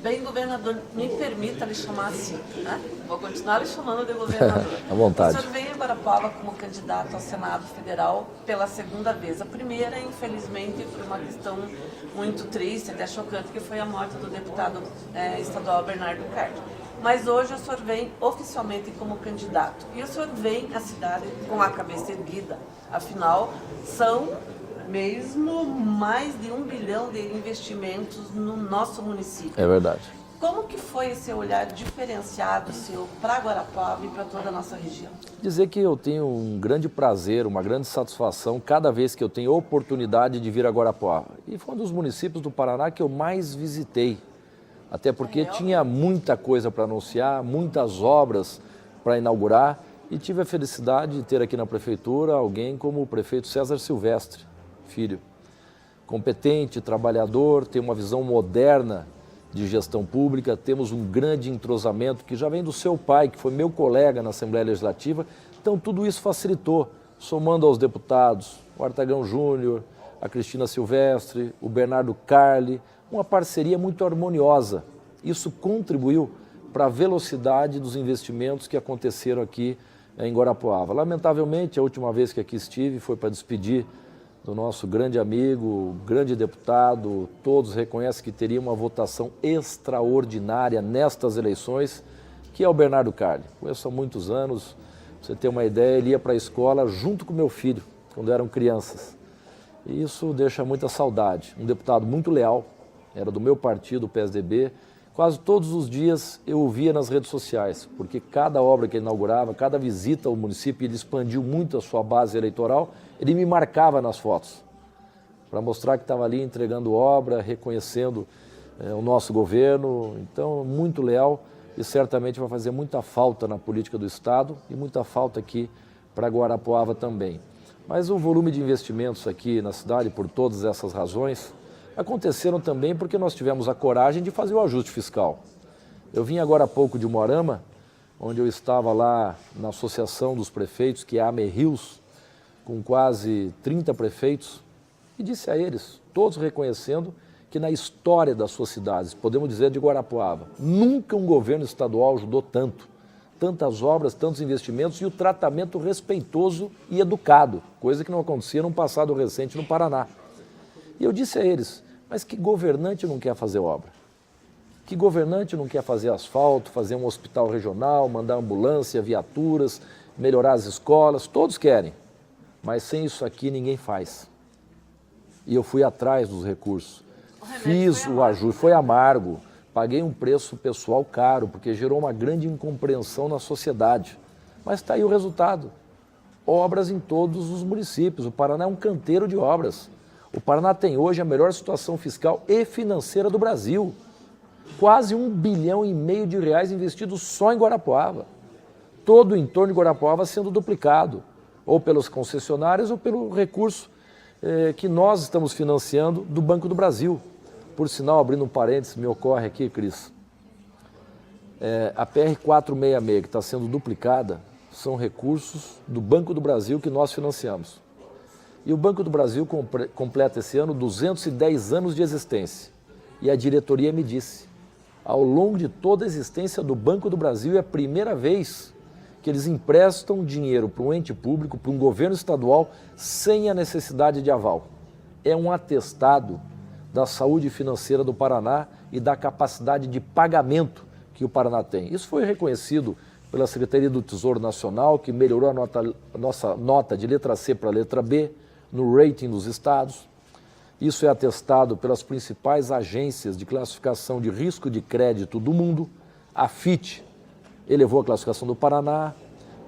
Bem, governador, me permita lhe chamar assim, né? Vou continuar lhe chamando de governador. À vontade. O senhor veio em Guarapuava como candidato ao Senado Federal pela segunda vez. A primeira, infelizmente, por uma questão muito triste, até chocante, que foi a morte do deputado estadual Bernardo Carli. Mas hoje o senhor vem oficialmente como candidato. E o senhor vem à cidade com a cabeça erguida. Afinal, são mesmo mais de 1 bilhão de investimentos no nosso município. É verdade. Como que foi esse olhar diferenciado seu para Guarapuava e para toda a nossa região? Dizer que eu tenho um grande prazer, uma grande satisfação cada vez que eu tenho oportunidade de vir a Guarapuava. E foi um dos municípios do Paraná que eu mais visitei. Até porque tinha muita coisa para anunciar, muitas obras para inaugurar. E tive a felicidade de ter aqui na prefeitura alguém como o prefeito César Silvestre, filho. Competente, trabalhador, tem uma visão moderna de gestão pública, temos um grande entrosamento que já vem do seu pai, que foi meu colega na Assembleia Legislativa. Então tudo isso facilitou, somando aos deputados, o Artagão Júnior, a Cristina Silvestre, o Bernardo Carli, uma parceria muito harmoniosa. Isso contribuiu para a velocidade dos investimentos que aconteceram aqui em Guarapuava. Lamentavelmente, a última vez que aqui estive foi para despedir do nosso grande amigo, grande deputado. Todos reconhecem que teria uma votação extraordinária nestas eleições, que é o Bernardo Carli. Conheço há muitos anos, pra você ter uma ideia, ele ia para a escola junto com meu filho, quando eram crianças. E isso deixa muita saudade. Um deputado muito leal, era do meu partido, o PSDB. Quase todos os dias eu o via nas redes sociais, porque cada obra que ele inaugurava, cada visita ao município, ele expandiu muito a sua base eleitoral, ele me marcava nas fotos, para mostrar que estava ali entregando obra, reconhecendo o nosso governo. Então, muito leal e certamente vai fazer muita falta na política do Estado e muita falta aqui para Guarapuava também. Mas o volume de investimentos aqui na cidade, por todas essas razões, aconteceram também porque nós tivemos a coragem de fazer o ajuste fiscal. Eu vim agora há pouco de Moarama, onde eu estava lá na Associação dos Prefeitos, que é a AMERRIOS, com quase 30 prefeitos, e disse a eles, todos reconhecendo que na história das suas cidades, podemos dizer de Guarapuava, nunca um governo estadual ajudou tanto, tantas obras, tantos investimentos e o tratamento respeitoso e educado, coisa que não acontecia num passado recente no Paraná. E eu disse a eles, mas que governante não quer fazer obra? Que governante não quer fazer asfalto, fazer um hospital regional, mandar ambulância, viaturas, melhorar as escolas? Todos querem, mas sem isso aqui ninguém faz. E eu fui atrás dos recursos, fiz o ajuste, foi amargo, paguei um preço pessoal caro, porque gerou uma grande incompreensão na sociedade. Mas está aí o resultado, obras em todos os municípios, o Paraná é um canteiro de obras. O Paraná tem hoje a melhor situação fiscal e financeira do Brasil. Quase 1,5 bilhão de reais investidos só em Guarapuava. Todo o entorno de Guarapuava sendo duplicado, ou pelos concessionários ou pelo recurso que nós estamos financiando do Banco do Brasil. Por sinal, abrindo um parênteses, me ocorre aqui, Cris, a PR-466 que está sendo duplicada são recursos do Banco do Brasil que nós financiamos. E o Banco do Brasil completa esse ano 210 anos de existência. E a diretoria me disse, ao longo de toda a existência do Banco do Brasil, é a primeira vez que eles emprestam dinheiro para um ente público, para um governo estadual, sem a necessidade de aval. É um atestado da saúde financeira do Paraná e da capacidade de pagamento que o Paraná tem. Isso foi reconhecido pela Secretaria do Tesouro Nacional, que melhorou a nossa nota de letra C para letra B, no rating dos estados. Isso é atestado pelas principais agências de classificação de risco de crédito do mundo. A Fitch elevou a classificação do Paraná.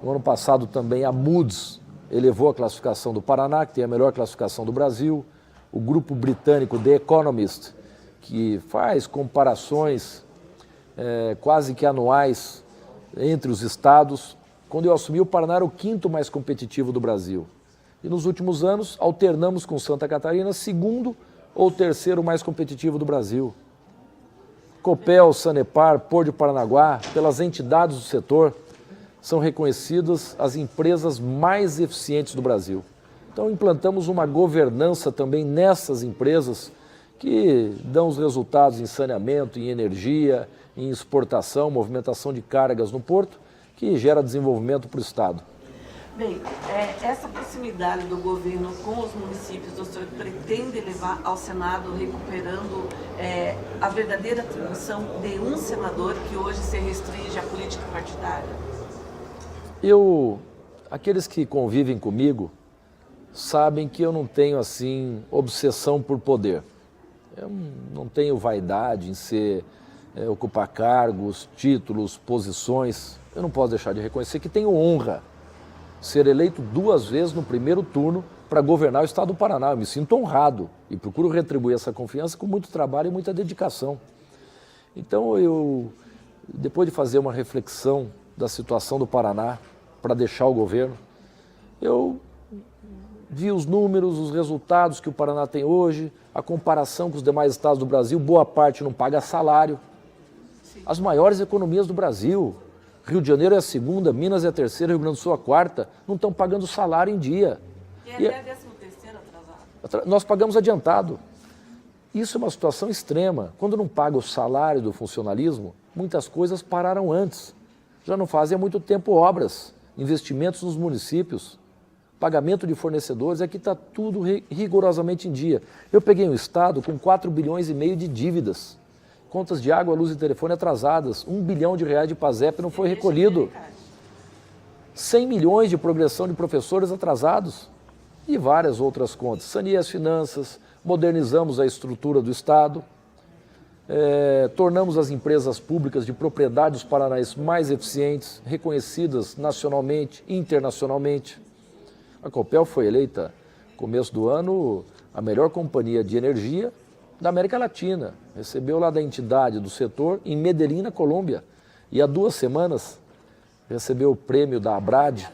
No ano passado também a Moody's elevou a classificação do Paraná, que tem a melhor classificação do Brasil. O grupo britânico The Economist, que faz comparações quase que anuais entre os estados. Quando eu assumi, o Paraná era o 5º mais competitivo do Brasil. E nos últimos anos, alternamos com Santa Catarina, 2º ou 3º mais competitivo do Brasil. Copel, Sanepar, Pôr de Paranaguá, pelas entidades do setor, são reconhecidas as empresas mais eficientes do Brasil. Então, implantamos uma governança também nessas empresas que dão os resultados em saneamento, em energia, em exportação, movimentação de cargas no porto, que gera desenvolvimento para o Estado. Bem, essa proximidade do governo com os municípios, o senhor pretende levar ao Senado recuperando a verdadeira atribuição de um senador que hoje se restringe à política partidária? Aqueles que convivem comigo sabem que eu não tenho assim obsessão por poder. Eu não tenho vaidade em ocupar cargos, títulos, posições. Eu não posso deixar de reconhecer que tenho honra ser eleito 2 vezes no primeiro turno para governar o Estado do Paraná. Eu me sinto honrado e procuro retribuir essa confiança com muito trabalho e muita dedicação. Então, depois de fazer uma reflexão da situação do Paraná para deixar o governo, eu vi os números, os resultados que o Paraná tem hoje, a comparação com os demais estados do Brasil. Boa parte não paga salário. As maiores economias do Brasil, Rio de Janeiro é a segunda, Minas é a terceira, Rio Grande do Sul a quarta, não estão pagando salário em dia. E até 13º atrasado? Nós pagamos adiantado. Isso é uma situação extrema. Quando não paga o salário do funcionalismo, muitas coisas pararam antes. Já não fazem há muito tempo obras, investimentos nos municípios, pagamento de fornecedores, aqui está tudo rigorosamente em dia. Eu peguei um estado com 4,5 bilhões de dívidas. Contas de água, luz e telefone atrasadas, R$1 bilhão de PASEP não foi recolhido, 100 milhões de progressão de professores atrasados e várias outras contas. Saneei as finanças, modernizamos a estrutura do Estado, tornamos as empresas públicas de propriedade dos paranaenses mais eficientes, reconhecidas nacionalmente e internacionalmente. A Copel foi eleita, no começo do ano, a melhor companhia de energia da América Latina. Recebeu lá da entidade do setor em Medellín, na Colômbia. E há 2 semanas recebeu o prêmio da Abrad,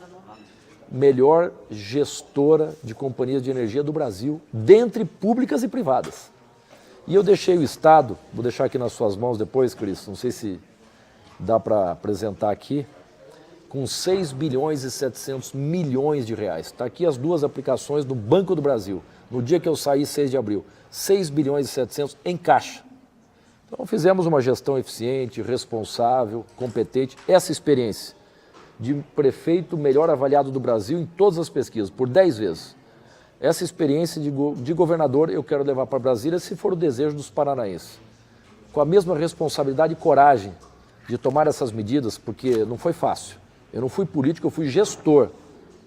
melhor gestora de companhias de energia do Brasil, dentre públicas e privadas. E eu deixei o Estado, vou deixar aqui nas suas mãos depois, Cris, não sei se dá para apresentar aqui, com 6 bilhões e 700 milhões de reais. Está aqui as 2 aplicações do Banco do Brasil. No dia que eu saí, 6 de abril, 6 bilhões e 700 em caixa. Então fizemos uma gestão eficiente, responsável, competente. Essa experiência de prefeito melhor avaliado do Brasil em todas as pesquisas, por 10 vezes. Essa experiência de governador eu quero levar para Brasília, se for o desejo dos paranaenses. Com a mesma responsabilidade e coragem de tomar essas medidas, porque não foi fácil. Eu não fui político, eu fui gestor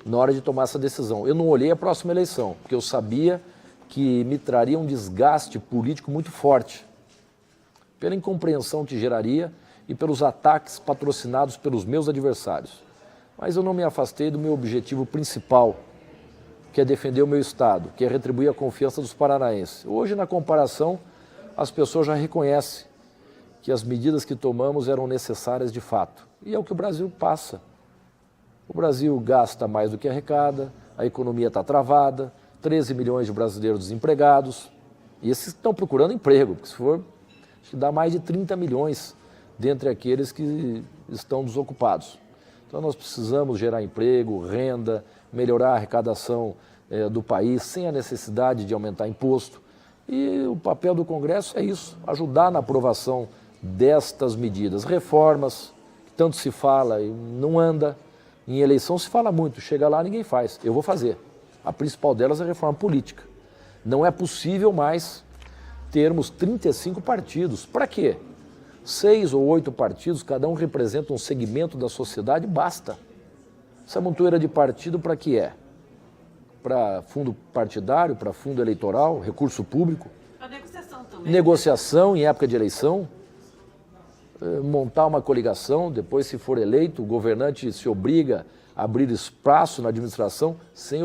na hora de tomar essa decisão. Eu não olhei a próxima eleição, porque eu sabia que me traria um desgaste político muito forte, pela incompreensão que geraria e pelos ataques patrocinados pelos meus adversários. Mas eu não me afastei do meu objetivo principal, que é defender o meu Estado, que é retribuir a confiança dos paranaenses. Hoje, na comparação, as pessoas já reconhecem que as medidas que tomamos eram necessárias de fato. E é o que o Brasil passa. O Brasil gasta mais do que arrecada, a economia está travada, 13 milhões de brasileiros desempregados, e esses estão procurando emprego, porque se for, acho que dá mais de 30 milhões dentre aqueles que estão desocupados. Então nós precisamos gerar emprego, renda, melhorar a arrecadação do país sem a necessidade de aumentar imposto. E o papel do Congresso é isso, ajudar na aprovação destas medidas. Reformas, que tanto se fala e não anda. Em eleição se fala muito, chega lá ninguém faz. Eu vou fazer. A principal delas é a reforma política. Não é possível mais termos 35 partidos. Para quê? 6 ou 8 partidos, cada um representa um segmento da sociedade, basta. Essa montoeira de partido para que é? Para fundo partidário, para fundo eleitoral, recurso público? Para negociação também. Negociação em época de eleição, montar uma coligação, depois se for eleito, o governante se obriga a abrir espaço na administração sem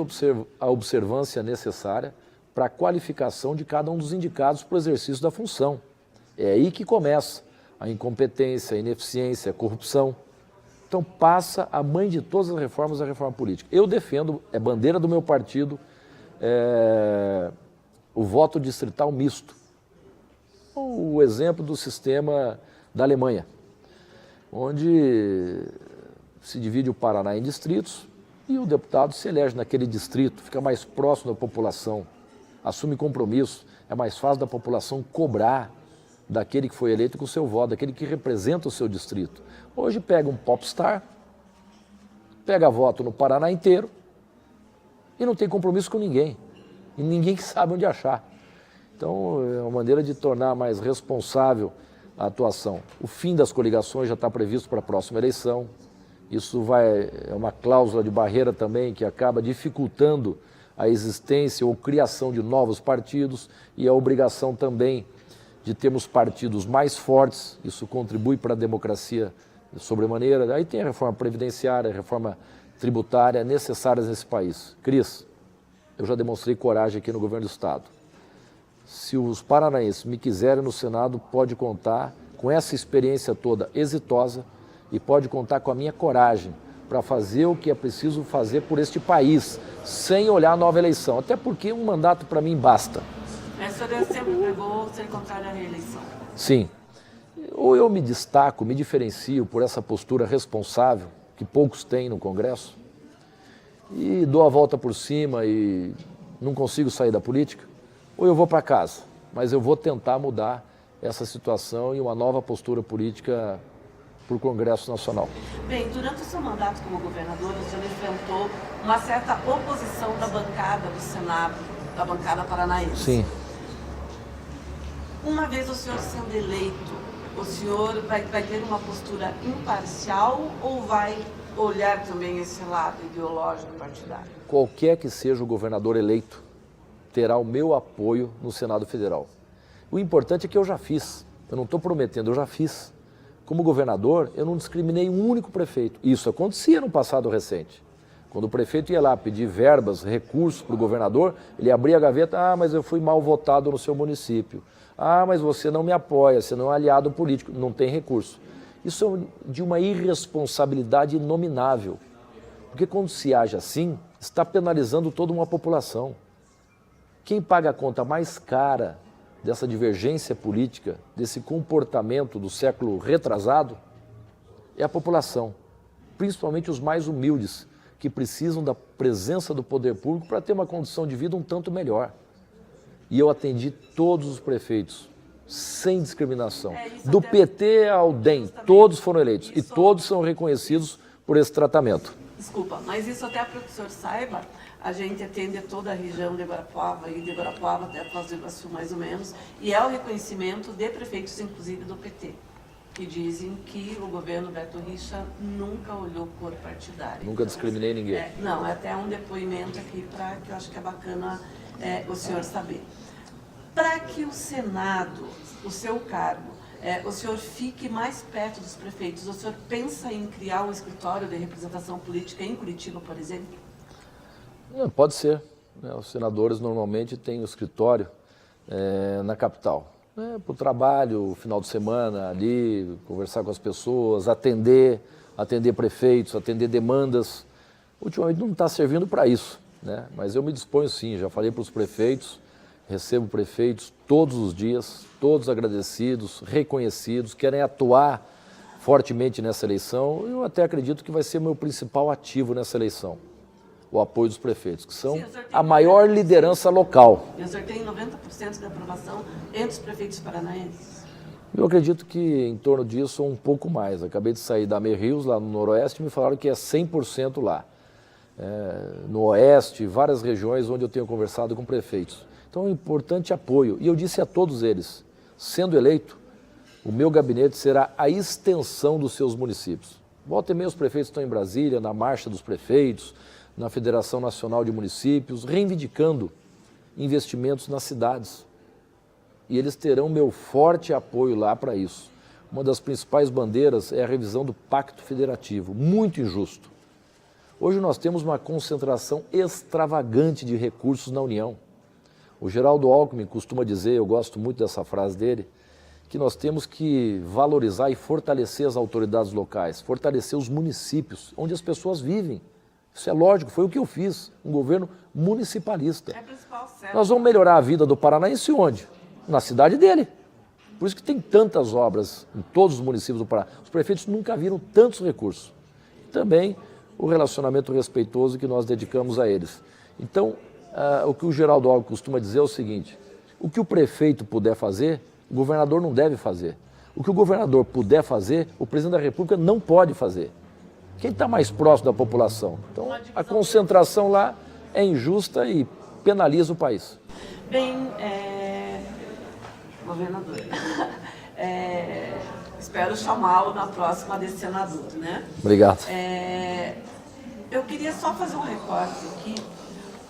a observância necessária para a qualificação de cada um dos indicados para o exercício da função. É aí que começa a incompetência, a ineficiência, a corrupção. Então passa a mãe de todas as reformas, a reforma política. Eu defendo, é bandeira do meu partido, o voto distrital misto. O exemplo do sistema da Alemanha, onde se divide o Paraná em distritos e o deputado se elege naquele distrito, fica mais próximo da população, assume compromisso. É É mais fácil da população cobrar daquele que foi eleito com o seu voto, daquele que representa o seu distrito. Hoje pega um popstar, pega voto no Paraná inteiro e não tem compromisso com ninguém. E ninguém sabe onde achar. Então, é uma maneira de tornar mais responsável a atuação. O fim das coligações já está previsto para a próxima eleição. Isso é uma cláusula de barreira também que acaba dificultando a existência ou criação de novos partidos e a obrigação também de termos partidos mais fortes. Isso contribui para a democracia de sobremaneira. Aí tem a reforma previdenciária, a reforma tributária necessárias nesse país. Cris, eu já demonstrei coragem aqui no governo do Estado. Se os paranaenses me quiserem no Senado, pode contar com essa experiência toda exitosa e pode contar com a minha coragem para fazer o que é preciso fazer por este país, sem olhar a nova eleição. Até porque um mandato para mim basta. Mas o senhor sempre pregou ser contrário à reeleição. Sim. Ou eu me destaco, me diferencio por essa postura responsável, que poucos têm no Congresso, e dou a volta por cima e não consigo sair da política, ou eu vou para casa. Mas eu vou tentar mudar essa situação e uma nova postura política para o Congresso Nacional. Bem, durante o seu mandato como governador, o senhor enfrentou uma certa oposição da bancada do Senado, da bancada paranaense. Sim. Uma vez o senhor sendo eleito, o senhor vai ter uma postura imparcial ou vai olhar também esse lado ideológico partidário? Qualquer que seja o governador eleito, terá o meu apoio no Senado Federal. O importante é que eu já fiz. Eu não estou prometendo, eu já fiz. Como governador, eu não discriminei um único prefeito. Isso acontecia no passado recente. Quando o prefeito ia lá pedir verbas, recursos para o governador, ele abria a gaveta, mas eu fui mal votado no seu município. Mas você não me apoia, você não é aliado político, não tem recurso. Isso é de uma irresponsabilidade inominável. Porque quando se age assim, está penalizando toda uma população. Quem paga a conta mais cara dessa divergência política, desse comportamento do século retrasado, é a população, principalmente os mais humildes, que precisam da presença do poder público para ter uma condição de vida um tanto melhor. E eu atendi todos os prefeitos, sem discriminação. Do PT ao DEM, todos foram eleitos e todos são reconhecidos por esse tratamento. Desculpa, mas isso até para que o senhor saiba, a gente atende toda a região de Guarapuava e de Guarapuava até Foz do Iguaçu mais ou menos, e é o reconhecimento de prefeitos, inclusive do PT, que dizem que o governo Beto Richa nunca olhou cor partidária. Nunca discriminei ninguém. Não, é até um depoimento aqui que eu acho que é bacana o senhor saber. Para que o Senado, o seu cargo, o senhor fique mais perto dos prefeitos, o senhor pensa em criar um escritório de representação política em Curitiba, por exemplo? Pode ser. Os senadores normalmente têm o escritório na capital. Para o trabalho, final de semana, ali, conversar com as pessoas, atender prefeitos, atender demandas. Ultimamente não está servindo para isso, né? Mas eu me disponho sim, já falei para os prefeitos, recebo prefeitos todos os dias, todos agradecidos, reconhecidos, querem atuar fortemente nessa eleição. Eu até acredito que vai ser meu principal ativo nessa eleição, o apoio dos prefeitos, que são a maior liderança local. E o senhor tem 90% de aprovação entre os prefeitos paranaenses? Eu acredito que em torno disso ou um pouco mais. Acabei de sair da Merrios, lá no Noroeste, e me falaram que é 100% lá. No Oeste, várias regiões onde eu tenho conversado com prefeitos. Então é um importante apoio. E eu disse a todos eles, sendo eleito, o meu gabinete será a extensão dos seus municípios. Volta e meia os prefeitos estão em Brasília, na Marcha dos Prefeitos, na Federação Nacional de Municípios, reivindicando investimentos nas cidades. E eles terão meu forte apoio lá para isso. Uma das principais bandeiras é a revisão do Pacto Federativo, muito injusto. Hoje nós temos uma concentração extravagante de recursos na União. O Geraldo Alckmin costuma dizer, eu gosto muito dessa frase dele, que nós temos que valorizar e fortalecer as autoridades locais, fortalecer os municípios, onde as pessoas vivem. Isso é lógico, foi o que eu fiz, um governo municipalista. Nós vamos melhorar a vida do paranaense onde? Na cidade dele. Por isso que tem tantas obras em todos os municípios do Paraná. Os prefeitos nunca viram tantos recursos. Também o relacionamento respeitoso que nós dedicamos a eles. Então, o que o Geraldo Alckmin costuma dizer é o seguinte, O que o prefeito puder fazer, o governador não deve fazer. O que o governador puder fazer, o presidente da República não pode fazer. Quem está mais próximo da população? Então, a concentração lá é injusta e penaliza o país. Bem, governador, espero chamá-lo na próxima de senador, né? Obrigado. Eu queria só fazer um recorte aqui.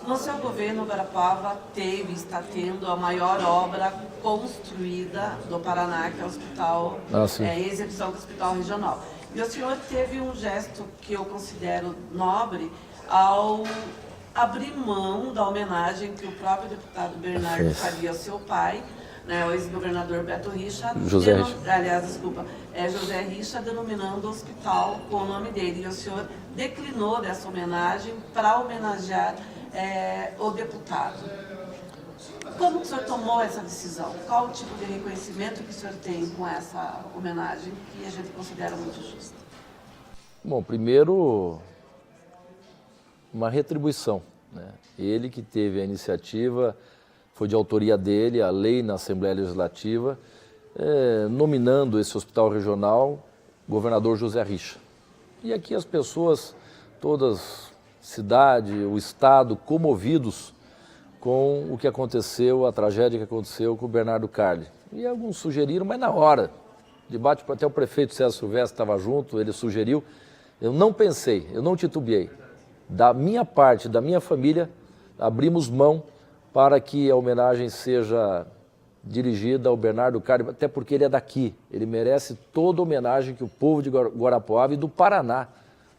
No seu governo, Guarapuava está tendo a maior obra construída do Paraná, que é o hospital, execução do hospital regional. E o senhor teve um gesto que eu considero nobre ao abrir mão da homenagem que o próprio deputado Bernardo faria ao seu pai, né, o ex-governador Beto Richa, José Richa, denominando o hospital com o nome dele. E o senhor declinou dessa homenagem para homenagear o deputado. Como o senhor tomou essa decisão? Qual o tipo de reconhecimento que o senhor tem com essa homenagem, que a gente considera muito justa? Bom, primeiro, uma retribuição, né? Ele que teve a iniciativa, foi de autoria dele, a lei na Assembleia Legislativa, nominando esse hospital regional governador José Richa. E aqui as pessoas, todas, cidade, o estado, comovidos com o que aconteceu, a tragédia que aconteceu com o Bernardo Carli. E alguns sugeriram, mas na hora, debate, até o prefeito César Silvestre estava junto, ele sugeriu, eu não pensei, eu não titubeei. Da minha parte, da minha família, abrimos mão para que a homenagem seja dirigida ao Bernardo Carli, até porque ele é daqui, ele merece toda a homenagem que o povo de Guarapuava e do Paraná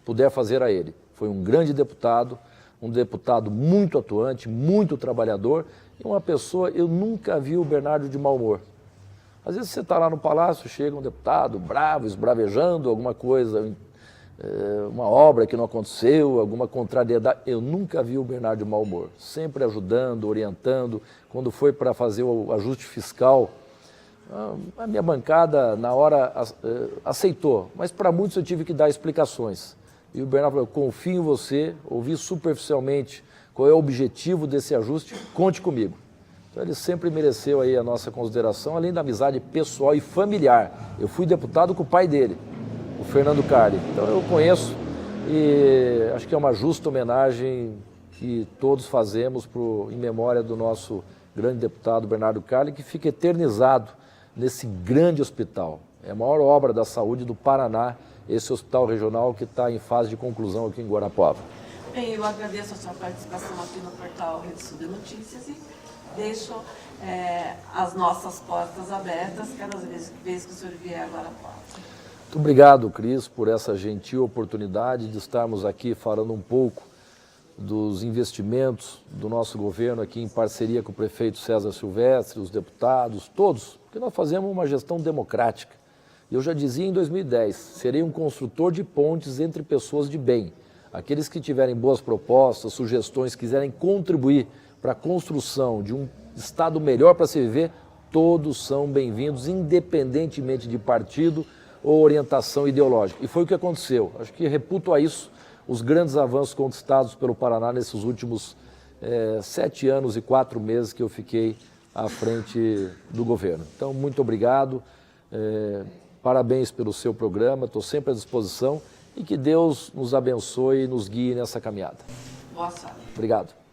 puder fazer a ele. Foi um grande deputado, um deputado muito atuante, muito trabalhador e uma pessoa, eu nunca vi o Bernardo de mau humor. Às vezes você está lá no palácio, chega um deputado bravo, esbravejando alguma coisa, uma obra que não aconteceu, alguma contrariedade. Eu nunca vi o Bernardo de mau humor, sempre ajudando, orientando. Quando foi para fazer o ajuste fiscal, a minha bancada na hora aceitou, mas para muitos eu tive que dar explicações. E o Bernardo falou, eu confio em você, ouvi superficialmente qual é o objetivo desse ajuste, conte comigo. Então ele sempre mereceu aí a nossa consideração, além da amizade pessoal e familiar. Eu fui deputado com o pai dele, o Fernando Carli. Então eu conheço e acho que é uma justa homenagem que todos fazemos em memória do nosso grande deputado Bernardo Carli, que fica eternizado nesse grande hospital. É a maior obra da saúde do Paraná, esse hospital regional que está em fase de conclusão aqui em Guarapuava. Bem, eu agradeço a sua participação aqui no portal Rede Sul de Notícias e deixo as nossas portas abertas cada vez que o senhor vier a Guarapuava. Muito obrigado, Cris, por essa gentil oportunidade de estarmos aqui falando um pouco dos investimentos do nosso governo aqui em parceria com o prefeito César Silvestre, os deputados, todos, porque nós fazemos uma gestão democrática. Eu já dizia em 2010, serei um construtor de pontes entre pessoas de bem. Aqueles que tiverem boas propostas, sugestões, quiserem contribuir para a construção de um estado melhor para se viver, todos são bem-vindos, independentemente de partido ou orientação ideológica. E foi o que aconteceu. Acho que reputo a isso os grandes avanços conquistados pelo Paraná nesses últimos 7 anos e 4 meses que eu fiquei à frente do governo. Então, muito obrigado. Parabéns pelo seu programa, estou sempre à disposição e que Deus nos abençoe e nos guie nessa caminhada. Boa sorte. Obrigado.